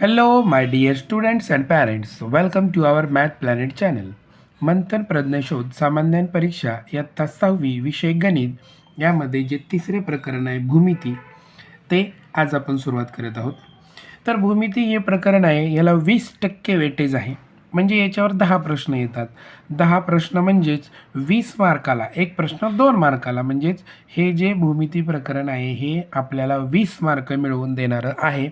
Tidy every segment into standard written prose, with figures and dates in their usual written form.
Hello, my dear students and parents. Welcome to our Math Planet channel. मंथन प्रज्ञाशोध सामान्य परीक्षा इयत्ता 6वी विषय गणित यामध्ये जे तिसरे प्रकरण आहे भूमिती ते आज आपण सुरुवात करत आहोत. तर भूमिती हे प्रकरण आहे, याला 20% वेटेज आहे. म्हणजे याच्यावर 10 प्रश्न येतात. 10 प्रश्न म्हणजेच 20 मार्काला एक प्रश्न 2 मार्काला, म्हणजेच हे जे भूमिती प्रकरण आहे हे आपल्याला 20 मार्क मिळवून देणारं आहे.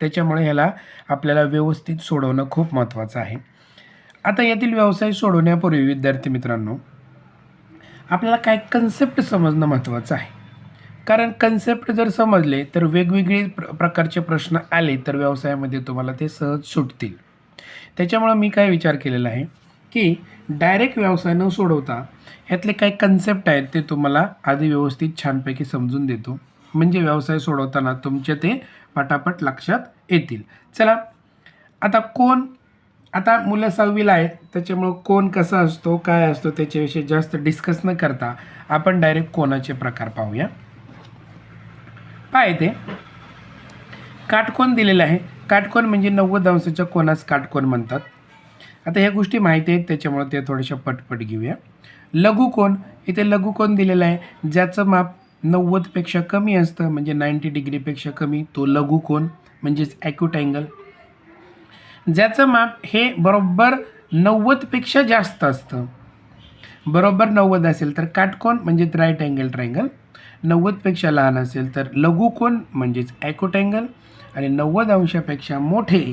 त्याच्यामुळे ह्याला आपल्याला व्यवस्थित सोडवणं खूप महत्त्वाचं आहे. आता यातील व्यवसाय सोडवण्यापूर्वी विद्यार्थी मित्रांनो, आपल्याला काय कन्सेप्ट समजणं महत्त्वाचं आहे. कारण कन्सेप्ट जर समजले तर वेगवेगळे प्रकारचे प्रश्न आले तर व्यवसायामध्ये तुम्हाला ते सहज सुटतील. त्याच्यामुळं मी काय विचार केलेला आहे की डायरेक्ट व्यवसाय न सोडवता ह्यातले काही कन्सेप्ट आहेत ते तुम्हाला आधी व्यवस्थित छानपैकी समजून देतो, म्हणजे व्यवसाय सोडवताना तुमचे ते पटापट लक्षात येतील. चला, आता मुलं 6वीला आहेत, त्याच्यामुळं कोण कसा असतो काय असतो त्याच्याविषयी जास्त डिस्कस न करता आपण डायरेक्ट कोणाचे प्रकार पाहूया. पाय ते काटकोन दिलेलं आहे. काटकोन म्हणजे 90 अंशाच्या कोनास काटकोन म्हणतात. आता ह्या गोष्टी माहिती आहेत त्याच्यामुळे ते थोड्याशा पटपट घेऊया. लघुकोन, इथे लघुकोन दिलेला आहे, ज्याचं माप 90पेक्षा कमी असतं, म्हणजे 90 डिग्रीपेक्षा कमी, तो लघुकोन म्हणजेच ॲक्यूट अँगल. ज्याचं माप हे बरोबर 90पेक्षा जास्त असतं, बरोबर 90 असेल तर काटकोन म्हणजेच राईट अँगल ट्रायंगल. 90पेक्षा लहान असेल तर लघुकोन म्हणजेच ॲक्यूट अँगल. आणि 90 अंशापेक्षा मोठे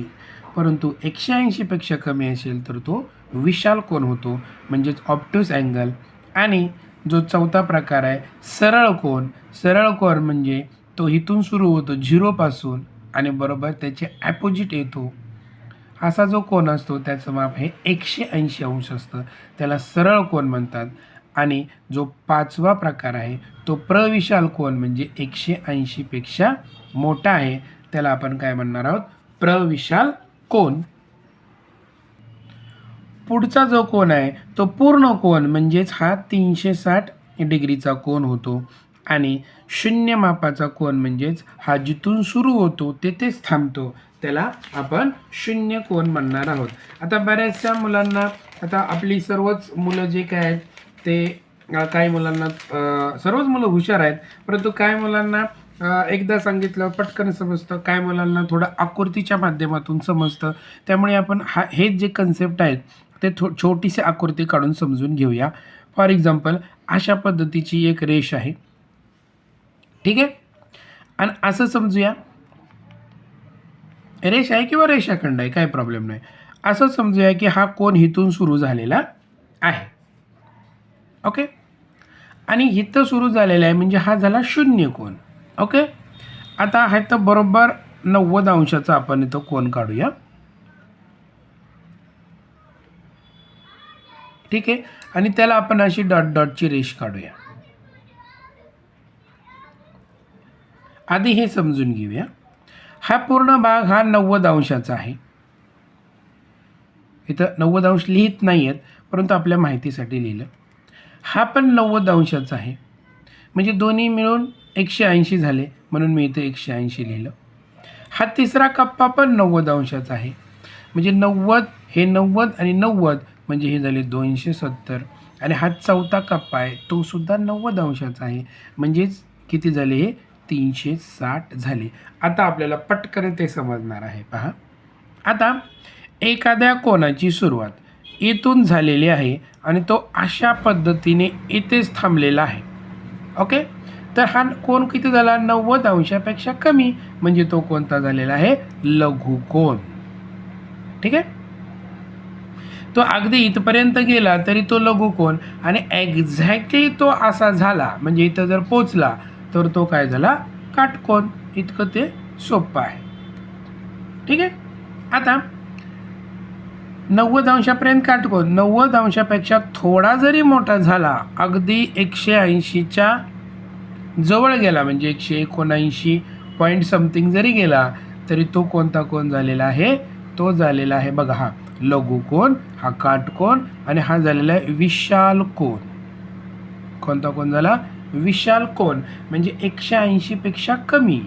परंतु 180पेक्षा कमी असेल तर तो विशाल कोन होतो, म्हणजेच ऑब्ट्यूस अँगल. आणि जो चौथा प्रकार आहे सरळ कोन. सरळ कोन म्हणजे तो इथून सुरू होतो 0पासून आणि बरोबर त्याचे ॲपोजिट येतो. असा जो कोन असतो त्याचं माप हे 180 अंश असतं, त्याला सरळ कोन म्हणतात. आणि जो 5वा प्रकार आहे तो प्रविशाल कोन, म्हणजे 180पेक्षा मोठा आहे, त्याला आपण काय म्हणणार आहोत, प्रविशाल कोन. पुढचा जो कोन आहे तो पूर्ण कोन, म्हणजेच हा 360 डिग्रीचा कोन होतो. आणि शून्य मापाचा कोन म्हणजेच हा जिथून सुरू होतो तेथेच थांबतो, त्याला आपण शून्य कोन म्हणणार आहोत. आता बऱ्याचशा मुलांना, आता आपली सर्वच मुलं जे काय आहेत ते काही मुलांना सर्वच मुलं हुशार आहेत, परंतु काही मुलांना एकदा सांगितलं पटकन समजतं, काही मुलांना थोडं आकृतीच्या माध्यमातून समजतं. त्यामुळे आपण हे जे कन्सेप्ट आहेत ते छोटीशी आकृती काढून समजून घेऊया. फॉर एक्झाम्पल, अशा पद्धतीची एक रेष आहे, ठीक आहे. आणि असं समजूया, रेष आहे किंवा रेषाखंड आहे, काही प्रॉब्लेम नाही. असं समजूया की हा कोन इथून सुरू झालेला आहे, ओके. आणि इथं सुरू झालेला आहे म्हणजे हा झाला शून्य कोन, ओके. आता हा तर बरोबर 90 अंशाचा आपण इथं कोन काढूया, ठीक आहे. आणि त्याला आपण अशी डॉट डॉटची रेष काढूया. आधी हे समजून घेऊया, हा पूर्ण भाग हा 90 अंशाचा आहे. इथं 90 अंश लिहित नाही आहेत, परंतु आपल्या माहितीसाठी लिहिलं. हा पण 90 अंशाचा आहे, म्हणजे दोन्ही मिळून 180 झाले, म्हणून मी इथे 180 लिहिलं. हा तिसरा कप्पा पण 90 अंशाचा आहे, म्हणजे 90 हे 90 आणि 90 म्हणजे हे झाले 270. आणि हा चौथा कप्पा आहे तो सुद्धा 90 अंशाचा आहे, म्हणजेच किती झाले, हे 360 झाले. आता आपल्याला पटकन ते समजणार आहे. पहा, आता एखाद्या कोनाची सुरुवात इथून झालेली आहे आणि तो अशा पद्धतीने इथेच थांबलेला आहे, ओके. तर हा कोन किती झाला, 90 अंशापेक्षा कमी, म्हणजे तो कोणता झालेला आहे, लघुकोन, ठीक आहे. तो अगदी इथपर्यंत गेला तरी तो लघुकोन, आणि एक्झॅक्टली तो असा झाला म्हणजे इथं जर पोचला तर तो काय झाला, काटकोन. इतकं ते सोपं आहे, ठीक आहे. आता 90 अंशापर्यंत काटकोन, 90 अंशापेक्षा थोडा जरी मोठा झाला, अगदी 180च्या जवळ गेला, म्हणजे 179 पॉईंट समथिंग जरी गेला तरी तो कोणता कोन झालेला आहे, तो झालेला आहे बघा, हा लघुकोन, हा काटकोन, आणि हा झालेला आहे विशाल कोन. कोणता कोन झाला, विशाल कोन, म्हणजे 180पेक्षा कमी.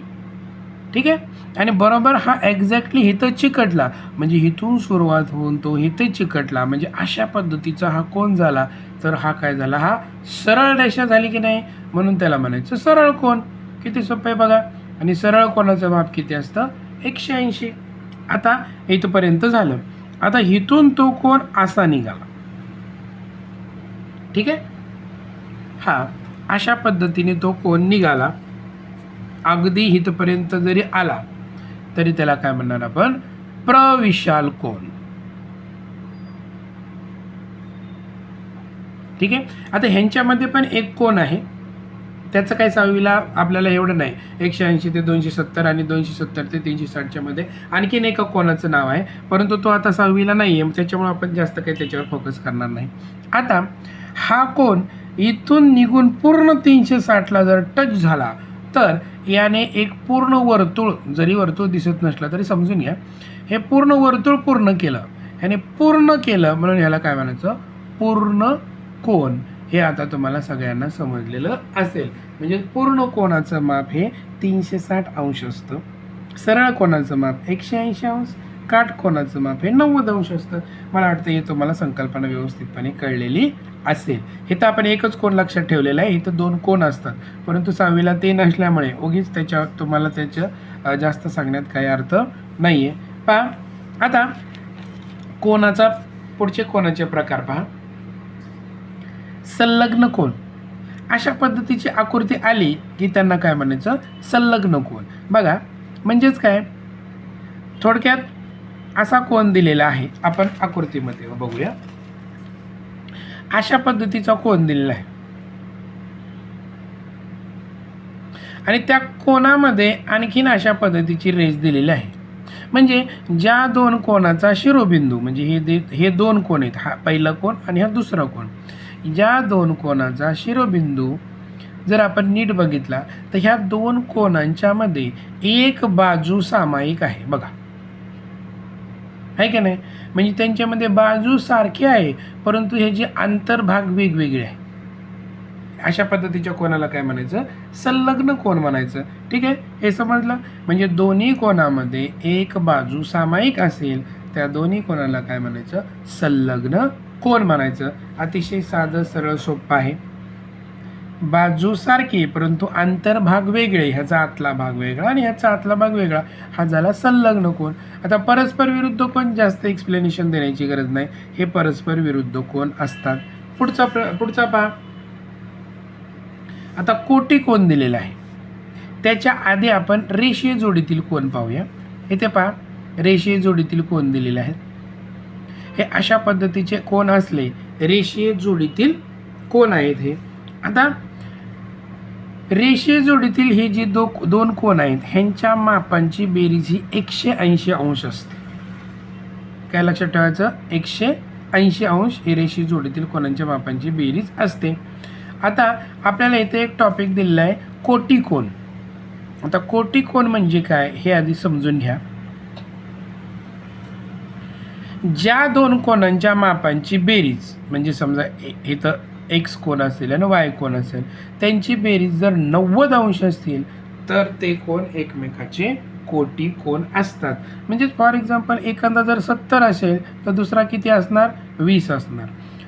ठीक आहे. आणि बरोबर हा एक्झॅक्टली इथं चिकटला, म्हणजे इथून सुरुवात होऊन तो इथे चिकटला, म्हणजे अशा पद्धतीचा हा कोन झाला. तर हा काय झाला, हा सरळ रेषा झाली की नाही, म्हणून त्याला म्हणायचं सरळ कोन. किती सोपं आहे बघा. आणि सरळ कोनाचं माप किती असतं, 180. आता इथपर्यंत झालं. आता इथून तो कोन असा निघाला, ठीक आहे. हा अशा पद्धतीने तो कोन निघाला, अगदी इथपर्यंत जरी आला तरी त्याला काय म्हणणार आपण, प्रविशाल कोन. ठीक आहे. आता ह्यांच्यामध्ये पण एक कोन आहे, त्याचं काय 6वीला आपल्याला एवढं नाही. 180 ते 270 आणि 270 ते 360च्या मध्ये आणखीन एका कोनाचं नाव आहे, परंतु तो आता 6वीला नाही आहे, त्याच्यामुळे आपण जास्त काही त्याच्यावर फोकस करणार नाही. आता हा कोन इथून निघून पूर्ण 360ला जर टच झाला तर याने एक पूर्ण वर्तुळ, जरी वर्तुळ दिसत नसलं तरी समजून घ्या, हे पूर्ण वर्तुळ पूर्ण केलं, ह्याने पूर्ण केलं, म्हणून ह्याला काय म्हणायचं, पूर्ण कोन. हे आता तुम्हाला सगळ्यांना समजलेलं असेल. म्हणजे पूर्ण कोनाचं माप हे 360 अंश असतं, सरळ कोनाचं माप 180 अंश, काट कोनाचं माप हे 90 अंश असतं. मला वाटतं हे तुम्हाला संकल्पना व्यवस्थितपणे कळलेली असेल. इथं आपण एकच कोन लक्षात ठेवलेला आहे, इथं 2 कोन असतात, परंतु 6वीला ते नसल्यामुळे उगीच त्याच्या तुम्हाला त्याचं जास्त सांगण्यात काही अर्थ नाही आहे. पहा आता कोनाचा पुढचे कोनाचे प्रकार पहा. संलग्न कोन. अशा पद्धतीची आकृती आली की त्यांना काय म्हणायचं, संलग्न कोन. बघा म्हणजेच काय, थोडक्यात असा कोन दिलेला आहे, आपण आकृतीमध्ये बघूया. अशा पद्धतीचा कोन दिलेला आहे आणि त्या कोनामध्ये आणखीन अशा पद्धतीची रेष दिलेली आहे. म्हणजे ज्या दोन कोनाचा शिरोबिंदू, म्हणजे हे 2 कोन आहेत, हा पहिला कोन आणि हा दुसरा कोन, ज्या 2 कोनाचा शिरोबिंदू जर आपण नीट बघितला तर ह्या 2 कोनांच्या मध्ये एक बाजू सामायिक आहे. बघा आहे की नाही, म्हणजे त्यांच्यामध्ये बाजू सारखी आहे, परंतु हे जे अंतर्भाग वेगवेगळे आहे. अशा पद्धतीच्या कोनाला काय म्हणायचं, संलग्न कोन म्हणायचं. ठीक आहे, हे समजलं. म्हणजे दोन्ही कोनामध्ये एक बाजू सामायिक असेल, त्या दोन्ही कोनाला काय म्हणायचं, संलग्न कोन म्हणायचं. अतिशय साधं सरळ सोपं आहे. बाजू सारखी परंतु अंतर्भाग वेगळे, ह्याचा आतला भाग वेगळा आणि ह्याचा आतला भाग वेगळा, हा झाला संलग्न कोन. आता परस्पर विरुद्ध कोन जास्त एक्सप्लेनेशन देण्याची गरज नाही, हे परस्पर विरुद्ध कोन असतात. पुढचा पहा. आता कोटी कोन दिलेला आहे, त्याच्या आधी आपण रेषीय जोडीतील कोन पाहूया. इथे पहा रेषीय जोडीतील कोन दिलेले आहेत. हे अशा पद्धतीचे कोन असले रेषीय जोडीतील कोन आहेत. हे आता रेषीय जोडीतील ही जी 2 कोन आहेत ह्यांच्या मापांची बेरीज ही 180 अंश असते. काय लक्षात ठेवायचं, 180 अंश ही रेषीय जोडीतील कोनांच्या मापांची बेरीज असते. आता आपल्याला इथे एक टॉपिक दिलेला आहे, कोटी कोन. आता कोटी कोन म्हणजे काय हे आधी समजून घ्या. ज्या 2 कोनांच्या मापांची बेरीज, म्हणजे समजा इथं एक्स कोन असेल आणि वाय कोन असेल, त्यांची बेरीज जर 90 अंश असतील तर ते कोन एकमेकाचे कोटी कोन असतात. म्हणजे फॉर एक्झाम्पल एखादा जर 70 असेल तर दुसरा किती असणार, 20 असणार.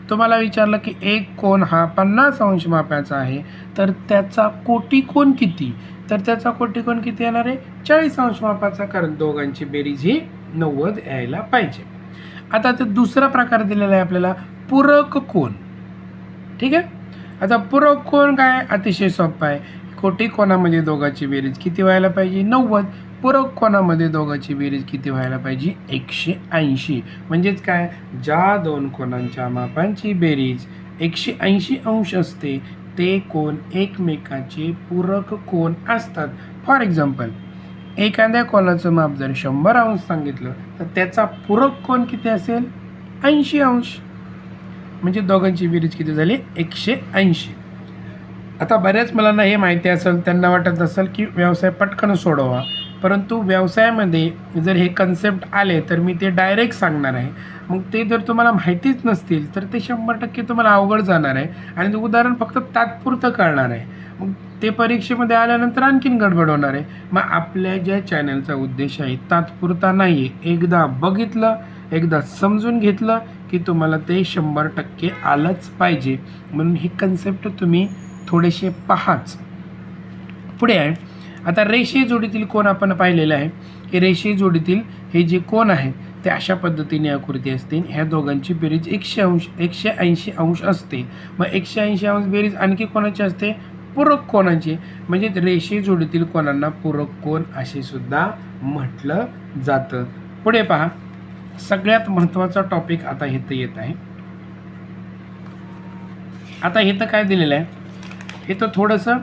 तुम्हाला विचारलं की एक कोन हा 50 अंश मापाचा आहे तर त्याचा कोटी कोन किती, तर त्याचा कोटी कोन किती येणार आहे, 40 अंश मापाचा, कारण दोघांची बेरीज ही 90 यायला पाहिजे. आता ते दुसरा प्रकार दिलेला आहे आपल्याला, पूरक कोन. ठीक आहे. आता पूरक कोन काय, अतिशय सोपं आहे. कोटी कोनामध्ये दोघांची बेरीज किती व्हायला पाहिजे, 90. पूरक कोनामध्ये दोघांची बेरीज किती व्हायला पाहिजे, 180. म्हणजेच काय, ज्या 2 कोनांच्या मापांची बेरीज 180 अंश असते ते कोन एकमेकाचे पूरक कोन असतात. फॉर एक्झाम्पल एखाद्या कोनाचं माप जर 100 अंश सांगितलं तर त्याचा पूरक कोन किती असेल, 80 अंश. म्हणजे दोघांची बेरीज किती झाली, 180. आता बऱ्याच मुलांना हे माहिती असेल, त्यांना वाटत असेल की व्यवसाय पटकन सोडवा, परंतु व्यवसायामध्ये जर हे कन्सेप्ट आले तर मी ते डायरेक्ट सांगणार आहे. मग ते जर तुम्हाला माहितीच नसतील तर ते 100% तुम्हाला अवघड जाणार आहे आणि ते उदाहरण फक्त तात्पुरतं कळणार आहे. मग ते परीक्षेमध्ये आल्यानंतर आणखीन गडबड होणार आहे. मग आपल्या ज्या चॅनलचा उद्देश आहे तात्पुरता नाही आहे, एकदा बघितलं, एकदा समजून घेतलं की तुम्हाला ते 100% आलंच पाहिजे. म्हणून ही कन्सेप्ट तुम्ही थोडेसे पहाच. पुढे आहे आता रेषीय जोडीतील कोन आपण पाहिलेलं आहे की रेषीय जोडीतील हे जे कोन आहे ते अशा पद्धतीने आकृती असते. ह्या दोघांची बेरीज 180 अंश असते. मग 180 अंश बेरीज आणखी कोणाची असते? पूरक कोनाची. म्हणजे रेषीय जोडीतील कोनांना पूरक कोन असे सुद्धा म्हटलं जातं. पुढे पहा, सगळ्यात महत्त्वाचा टॉपिक आता इथं येत आहे. आता इथं काय दिलेलं आहे? हे तर थोडंसं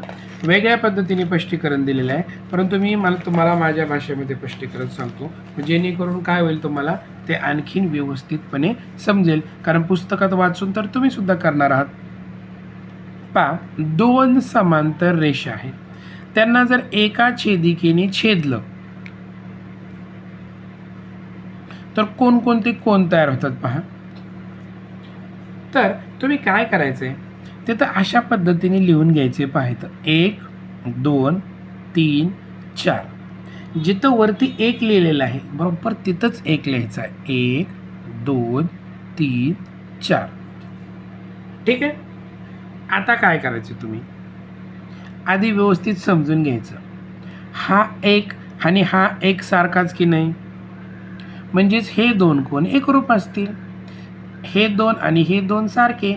वेगळ्या पद्धतीने स्पष्टीकरण दिलेलं आहे, परंतु मी तुम्हाला माझ्या भाषेमध्ये स्पष्टीकरण सांगतो जेणेकरून काय होईल तुम्हाला ते आणखीन व्यवस्थितपणे समजेल. कारण पुस्तकात वाचून तर तुम्ही सुद्धा करणार आहात. पहा, दोन समांतर रेषा आहेत, त्यांना जर एका छेदिकेने छेदलं तर कोणकोणते कोन तयार होतात पहा. तर तुम्ही काय करायचंय ते तर अशा पद्धतीने लिहून घ्यायचे. पाहायचं 1 2 3 4. जिथं वरती 1 लिहिलेलं आहे बरोबर तिथंच 1 लिहायचं आहे. 1 2 3 4. ठीक आहे. आता काय करायचं तुम्ही आधी व्यवस्थित समजून घ्यायचं. हा 1 आणि हा 1 सारखाच की नाही, म्हणजेच हे दोन कोन एकरूप असतील. हे 2 आणि हे 2 सारखे,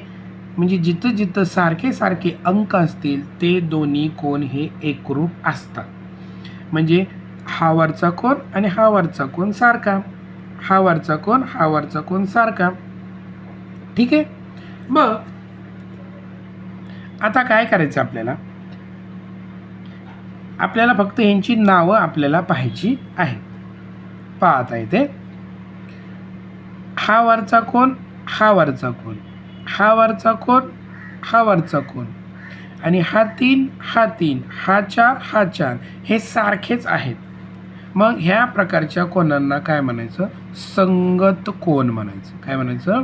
म्हणजे जिथं जिथं सारखे सारखे अंक असतील ते दोन्ही कोन हे एकरूप असतात. म्हणजे हा वरचा कोन आणि हा वरचा कोन सारखा, हा वरचा कोन हा वरचा कोन सारखा. ठीक आहे. मग आता काय करायचं आपल्याला फक्त यांची नावं आपल्याला पाहायची आहेत. पाहता येते हा वरचा कोन हा वरचा कोन, हा वरचा कोन हा वरचा कोन, आणि हा 3 हा 3 हा 4 हा 4 हे सारखेच आहेत. मग ह्या प्रकारच्या कोनांना काय म्हणायचं? संगत कोन म्हणायचं. काय म्हणायचं?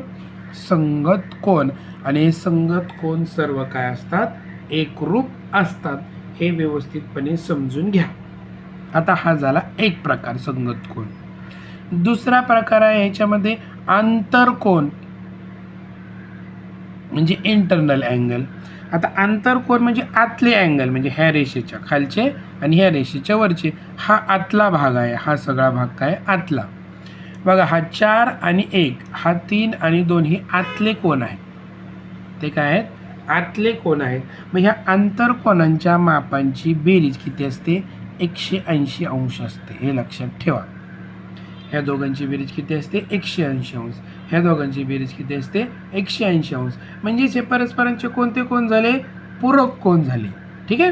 संगत कोन. आणि हे संगत कोन सर्व काय असतात? एकरूप असतात. हे व्यवस्थितपणे समजून घ्या. आता हा झाला एक प्रकार संगत कोन. दुसरा प्रकार आहे ह्याच्यामध्ये आंतरकोन, म्हणजे इंटरनल अँगल. आता आंतरकोन म्हणजे आतले अँगल, म्हणजे ह्या रेषेच्या खालचे आणि ह्या रेषेच्या वरचे. हा आतला भाग आहे, हा सगळा भाग काय आतला. बघा हा 4 आणि 1, हा 3 आणि 2 हे आतले कोन आहेत. ते काय आहेत? आतले कोन आहेत. मग ह्या आंतरकोनांच्या मापांची बेरीज किती असते? 180 अंश असते. हे लक्षात ठेवा. ह्या दोघांची बेरीज किती असते? 180 अंश. ह्या दोघांची बेरीज किती असते? 180 अंश. म्हणजेच हे परस्परांचे कोणते कोन झाले? पूरक कोन झाले. ठीक आहे.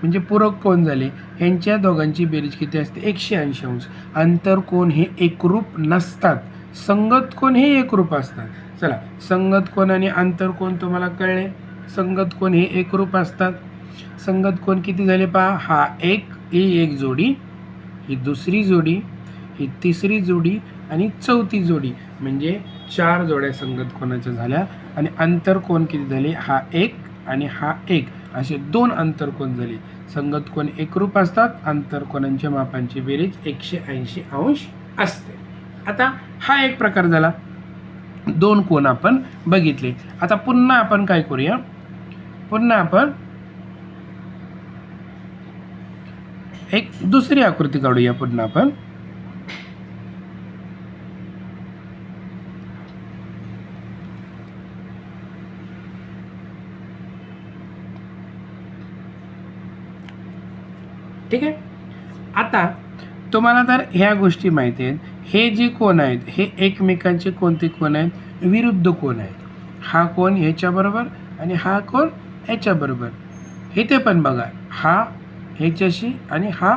म्हणजे पूरक कोन झाले. ह्यांच्या दोघांची बेरीज किती असते? 180 अंश. आंतरकोन हे एकरूप नसतात, संगत कोन हे एकरूप असतात. चला, संगत कोन आणि आंतरकोन तुम्हाला कळले. संगत कोन हे एकरूप असतात. संगत कोन किती झाले पहा. हा ही एक जोडी, ही दुसरी जोडी, ही तिसरी जोडी आणि चौथी जोडी, म्हणजे 4 जोड्या संगत कोनाच्या झाल्या. आणि आंतरकोन किती झाले? हा 1 आणि हा 1 असे 2 आंतरकोन झाले. संगत कोन एकरूप असतात. आंतरकोनांच्या मापांची बेरीज 180 अंश असते. आता हा एक प्रकार झाला. 2 कोन आपण बघितले. आता पुन्हा आपण काय करूया? पुन्हा आपण एक दुसरी आकृती काढूया. पुन्हा आपण ठीक आहे. आता तुम्हाला तर ह्या गोष्टी माहिती आहेत. हे जे कोन आहेत हे एकमेकांचे कोणते कोन आहेत? विरुद्ध कोन आहेत. हा कोन ह्याच्याबरोबर आणि हा कोन ह्याच्याबरोबर. इथे पण बघा, हा ह्याच्याशी आणि हा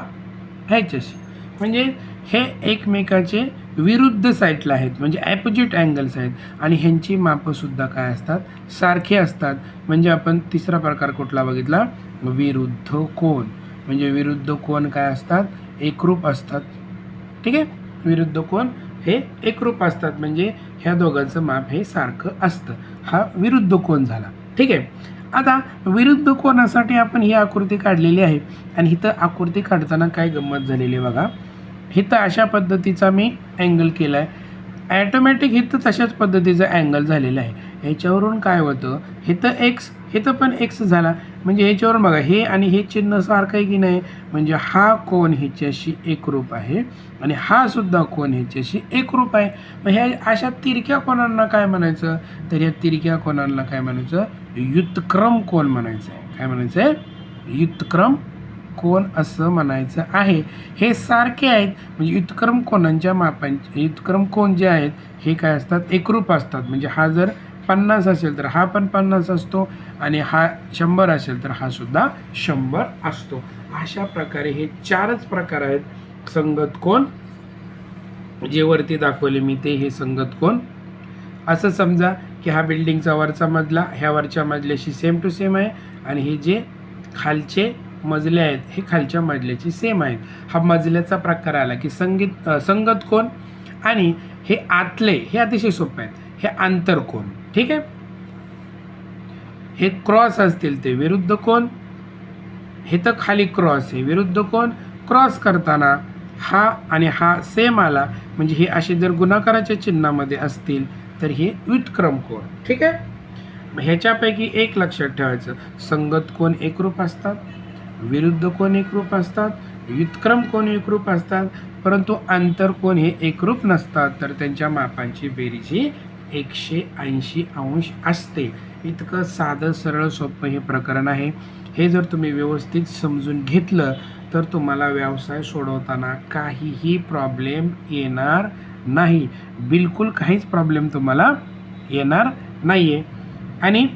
ह्याच्याशी, म्हणजे हे एकमेकाचे विरुद्ध साईडला आहेत, म्हणजे ॲपोजिट अँगल्स आहेत. आणि ह्यांची मापंसुद्धा काय असतात? सारखे असतात. म्हणजे आपण तिसरा प्रकार कुठला बघितला? विरुद्ध कोन. म्हणजे विरुद्ध कोन काय असतात, एकरूप असतात. ठीक आहे, विरुद्ध कोन हे एकरूप असतात, म्हणजे ह्या दोघांचं माप हे सारखं असतं. हा विरुद्ध कोन झाला. ठीक आहे, आता विरुद्ध कोनासाठी आपण ही आकृती काढलेली आहे आणि इथं आकृती काढताना काय गंमत झालेली आहे बघा. इथं अशा पद्धतीचा मी अँगल केला आहे. ॲटोमॅटिक इथं तशाच पद्धतीचा अँगल झालेला आहे. ह्याच्यावरून काय होतं, इथं एक्स, इथं पण एक्स झाला, म्हणजे ह्याच्यावरून बघा हे आणि हे चिन्ह सारखं आहे की नाही, म्हणजे हा कोन ह्याच्याशी एकरूप आहे आणि हा सुद्धा कोन ह्याच्याशी एकरूप आहे. मग ह्या अशा तिरक्या कोनांना काय म्हणायचं, तर या तिरक्या कोनांना काय म्हणायचं, व्युत्क्रम कोन म्हणायचं आहे. काय म्हणायचं आहे, व्युत्क्रम कोन असं म्हणायचं आहे. हे सारखे आहेत, म्हणजे व्युत्क्रम कोनांच्या मापांचे, व्युत्क्रम कोन जे आहेत हे काय असतात, एकरूप असतात. म्हणजे हा जर 50 असेल तर हा पण 50 असतो आणि हा 100 असेल तर हा सुद्धा 100 असतो. अशा प्रकारे हे 4च प्रकार आहेत संगत कोन, जे वरती दाखवले मी ते हे संगत कोन. असं समजा की हा बिल्डिंगचा वरचा मजला ह्या वरच्या मजल्याशी सेम टू सेम आहे आणि हे जे खालचे मजले आहेत हे खालच्या मजल्याची सेम आहेत. हा मजल्याचा प्रकार आला की संगत कोन, आणि हे आतले हे अतिशय सोपे आहेत, हे आंतरकोन. ठीक आहे, हे क्रॉस असतील ते विरुद्ध कोन, हे तर खाली क्रॉस आहे विरुद्ध कोन. क्रॉस करताना हा आणि हा सेम आला, म्हणजे हे असे जर गुणाकाराच्या चिन्हामध्ये असतील तर हे व्युत्क्रम कोन. ठीक आहे, ह्याच्यापैकी एक लक्षात ठेवायचं, संगत कोन एकरूप असतात, विरुद्ध कोन एकरूप असतात, व्युत्क्रम कोन एकरूप असतात, परंतु आंतरकोन हे एकरूप नसतात, तर त्यांच्या मापांची बेरीज ही 180 अंश असते. इतकं साधं सरळ सोपं हे प्रकरण आहे. हे जर तुम्ही व्यवस्थित समजून घेतलं तर तुम्हाला व्यवसाय सोडवताना काहीही प्रॉब्लेम येणार नाही, बिलकुल काहीच प्रॉब्लेम तुम्हाला येणार नाही आहे. आणि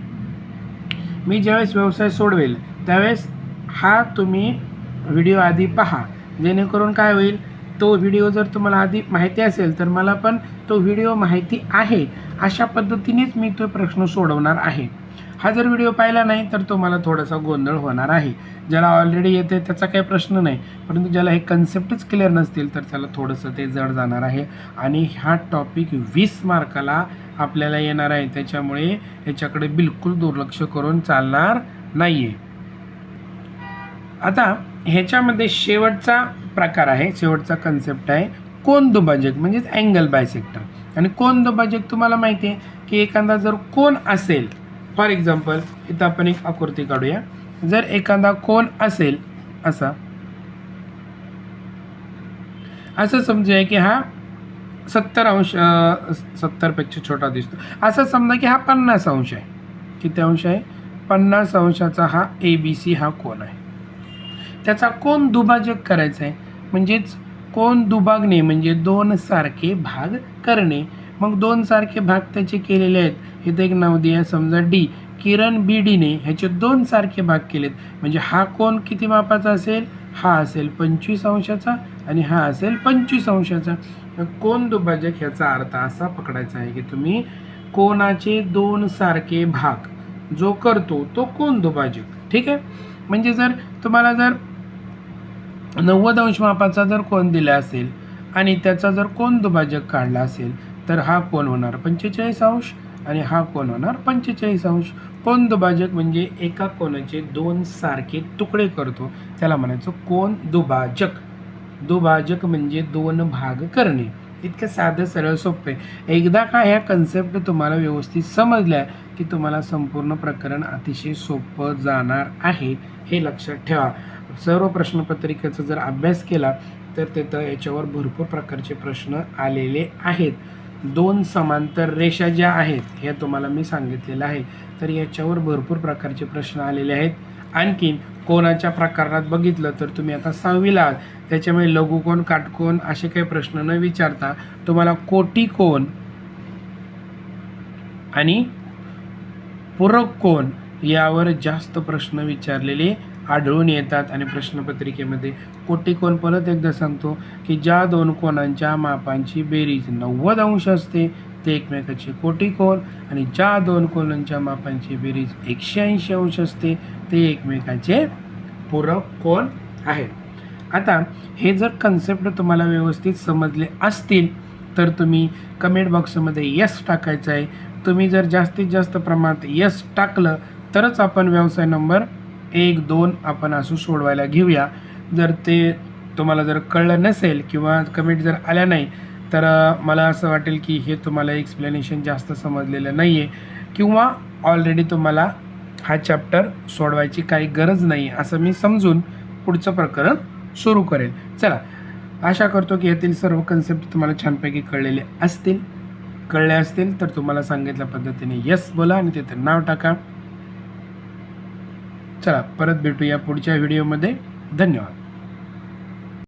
मी ज्यावेळेस व्यवसाय सोडवेल त्यावेळेस हा तुम्ही व्हिडिओ आधी पहा, जेणेकरून काय होईल, तो व्हिडिओ जर तुम्हाला आधी माहिती असेल तर मला पण तो व्हिडिओ माहिती आहे, अशा पद्धतीनेच मी तो प्रश्न सोडवणार आहे. हा जर व्हिडिओ पाहिला नाही तर तुम्हाला थोडासा गोंधळ होणार आहे. ज्याला ऑलरेडी येते त्याचा काही प्रश्न नाही, परंतु ज्याला हे कन्सेप्टच क्लिअर नसतील तर त्याला थोडंसं ते जड जाणार आहे. आणि हा टॉपिक 20 मार्काला आपल्याला येणार आहे, त्याच्यामुळे याच्याकडे बिलकुल दुर्लक्ष करून चालणार नाही आहे. आता ह्याच्यामध्ये शेवटचा प्रकार आहे, शेवटचा कन्सेप्ट आहे कोन दुभाजक, म्हणजेच अँगल बायसेक्टर. आणि कोन दुभाजक तुम्हाला माहिती आहे की एखादा जर कोन असेल, फॉर एक्झाम्पल इथं आपण एक आकृती काढूया. जर एखादा कोन असेल असा, असं समजूया की हा 70 अंश, 70पेक्षा छोटा दिसतो, असं समजा की हा 50 अंश आहे. किती अंश आहे, 50 अंशाचा हा ABC हा कोन आहे. त्याचा कोन दुभाजक करायचा आहे, म्हणजेच कोन दुभागणे म्हणजे 2 सारखे भाग करणे. मग 2 सारखे भाग त्याचे केलेले आहेत. इथे एक नाव द्या, समजा डी, किरण BDने ह्याचे 2 सारखे भाग केलेत, म्हणजे हा कोन किती मापाचा असेल, हा असेल 25 अंशाचा आणि हा असेल 25 अंशाचा. कोन दुभाजक ह्याचा अर्थ असा पकडायचा आहे की तुम्ही कोनाचे 2 सारखे भाग जो करतो तो कोन दुभाजक. ठीक आहे, म्हणजे जर तुम्हाला जर 90 अंश मापाचा जर कोन दिला असेल आणि त्याचा जर कोन दुभाजक काढला असेल तर हा कोन होणार 45 अंश आणि हा कोन होणार 45 अंश. कोन दुभाजक म्हणजे एका कोनाचे 2 सारखे तुकडे करतो, त्याला म्हणायचं कोन दुभाजक. दुभाजक म्हणजे 2 भाग करणे. इतकं साधं सरळ सोपं आहे. एकदा का ह्या कन्सेप्ट तुम्हाला व्यवस्थित समजल्या की तुम्हाला संपूर्ण प्रकरण अतिशय सोपं जाणार आहे, हे लक्षात ठेवा. सर्व प्रश्नपत्रिकेचा जर अभ्यास केला तर तिथं याच्यावर भरपूर प्रकारचे प्रश्न आलेले आहेत. 2 समांतर रेषा ज्या आहेत हे तुम्हाला मी सांगितलेलं आहे, तर याच्यावर भरपूर प्रकारचे प्रश्न आलेले आहेत. आणखीन कोनाच्या प्रकारात बघितलं तर तुम्ही आता 6वीला आहात, त्याच्यामुळे लघुकोन, काटकोन असे काही प्रश्न न विचारता तुम्हाला कोटिकोन आणि पूरक कोन यावर जास्त प्रश्न विचारलेले आढळून येतात. आणि प्रश्नपत्रिकेमध्ये कोटिकोन, परत एकदा सांगतो की ज्या 2 कोनांच्या मापांची बेरीज 90 अंश असते ते एकमेकाचे कोटिकोन, आणि ज्या 2 कोनांच्या मापांची बेरीज 180 अंश असते ते एकमेकाचे पूरक कोन आहे. आता हे जर कन्सेप्ट तुम्हाला व्यवस्थित समजले असतील तर तुम्ही कमेंट बॉक्समध्ये येस टाकायचं आहे. तुम्ही जर जास्तीत जास्त प्रमाणात येस टाकलं तरच आपण व्यवसाय नंबर 1, 2 आपण असं सोडवायला घेऊया. जर ते तुम्हाला जर कळलं नसेल किंवा कमेंट जर आल्या नाही तर मला असं वाटेल की हे तुम्हाला एक्सप्लेनेशन जास्त समजलेलं नाही आहे किंवा ऑलरेडी तुम्हाला हा चॅप्टर सोडवायची काही गरज नाही असं मी समजून पुढचं प्रकरण सुरू करेल. चला, आशा करतो की यातील सर्व कन्सेप्ट तुम्हाला छानपैकी कळले असतील तर तुम्हाला सांगितल्या पद्धतीने येस बोला आणि तिथे नाव टाका. चला, परत भेटूया पुढच्या व्हिडिओमध्ये. धन्यवाद.